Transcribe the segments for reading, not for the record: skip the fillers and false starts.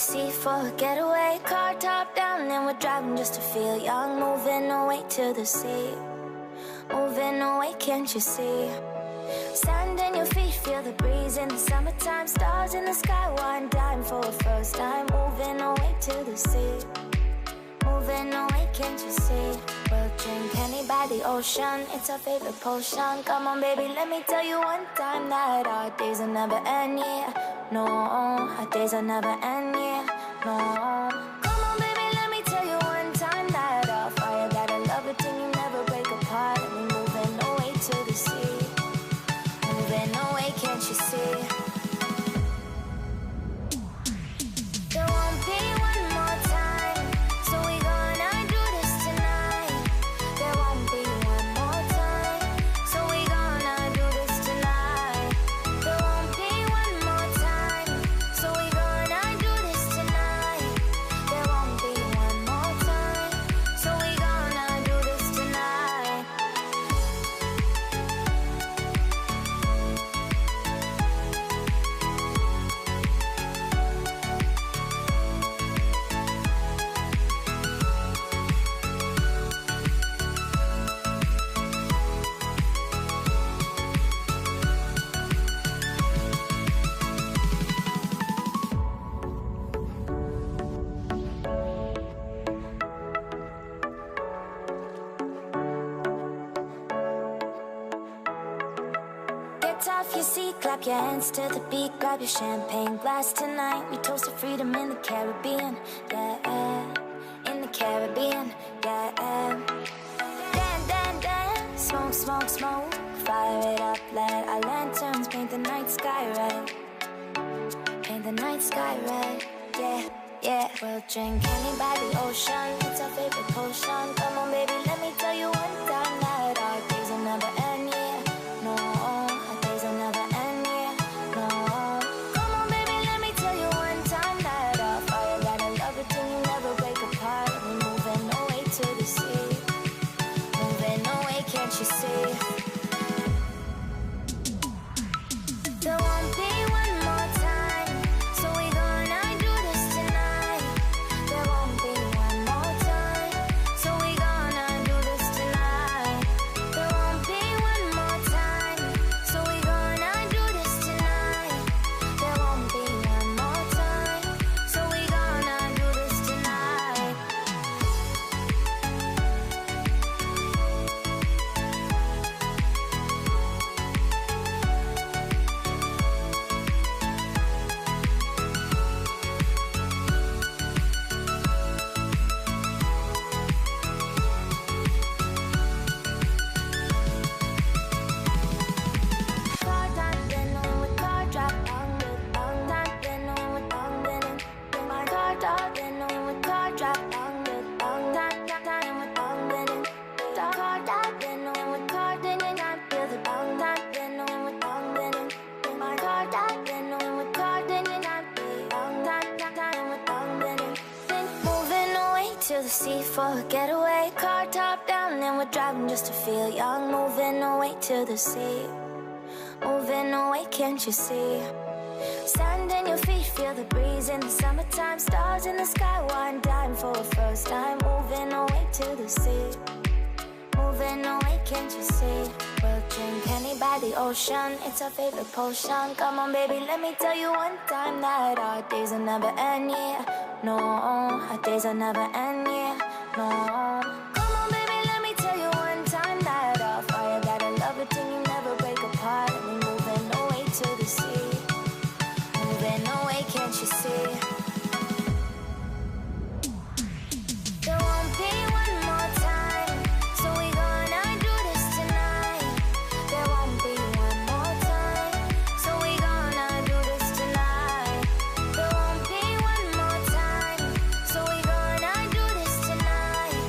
sea for a getaway. Car top down and we're driving just to feel young. Moving away to the sea, moving away, can't you see? Sand in your feet, feel the breeze in the summertime. Stars in the sky, one dime for a first time. Moving away to the sea, moving away, can't you see? We'll drink honey by the ocean, it's our favorite potion. Come on baby, let me tell you one time that our days will never end, yeah. No, our days will never end, yeah. No. Come on baby, let me tell you one time that our fire got a love it till you never break apart. And we're moving away to the sea, moving away, can't you see? There won't be one more time, so we gonna do this tonight. There won't be one more time, so we gonna do this tonight. There won't be one more time, so we gonna do this tonight. There won't be one more time, so we gonna do this tonight. Get off your seat, clap your hands to the beat. Grab your champagne glass tonight. We toast to freedom in the Caribbean, yeah. In the Caribbean, yeah. Dance, dance, dance, smoke, smoke, smoke. Fire it up, let our lanterns paint the night sky red. Paint the night sky red, yeah, yeah. We'll drink honey by the ocean, it's our favorite potion. Come on baby, let me tell you one time that our days will never end, yeah. No, our days will never end, yeah. No. Come on baby, let me tell you one time that our fire got a love it till you never break apart. And we're moving away to the sea, moving away, can't you see? There won't be one more time, so we gonna do this tonight. There won't be one more time, so we gonna do this tonight. There won't be one more time, so we gonna do this tonight. There won't be one more time, so we gonna do this tonight. Car top, then with car drop, with top, then with then my car top, then with car drop, with top, then with then car top, then with car, then I feel the top, then with then my car top, then with car, then I feel with then moving away to the sea for a getaway. Car top down and we're driving just to feel young. Moving away to the sea, moving away, can't you see? Sand in your feet, feel the breeze in the summertime. Stars in the sky, one dime for a first time. Moving away to the sea, moving away, can't you see? We'll drink honey by the ocean, it's our favorite potion. Come on baby, let me tell you one time that our days will never end, yeah. No, our days will never end, yeah. No. Come on baby, let me tell you one time that our fire got a love it till you never break apart. And we're moving away to the sea, moving away, can't you see? There won't be one more time, so we gonna do this tonight. There won't be one more time, so we gonna do this tonight. There won't be one more time, so we gonna do this tonight.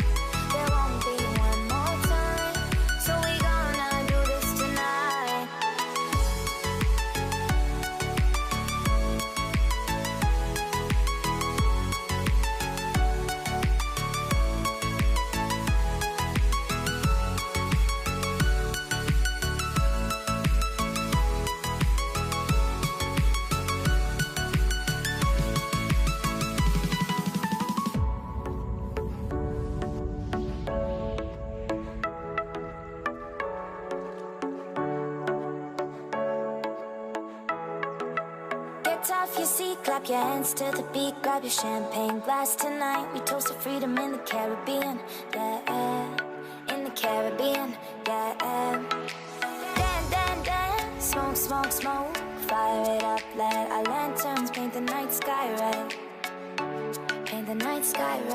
your seat, clap your hands to the beat, grab your champagne glass tonight. We toast to freedom in the Caribbean, yeah, in the Caribbean, yeah. Dan, dan, dan, smoke, smoke, smoke, fire it up, let our lanterns paint the night sky red, paint the night sky red.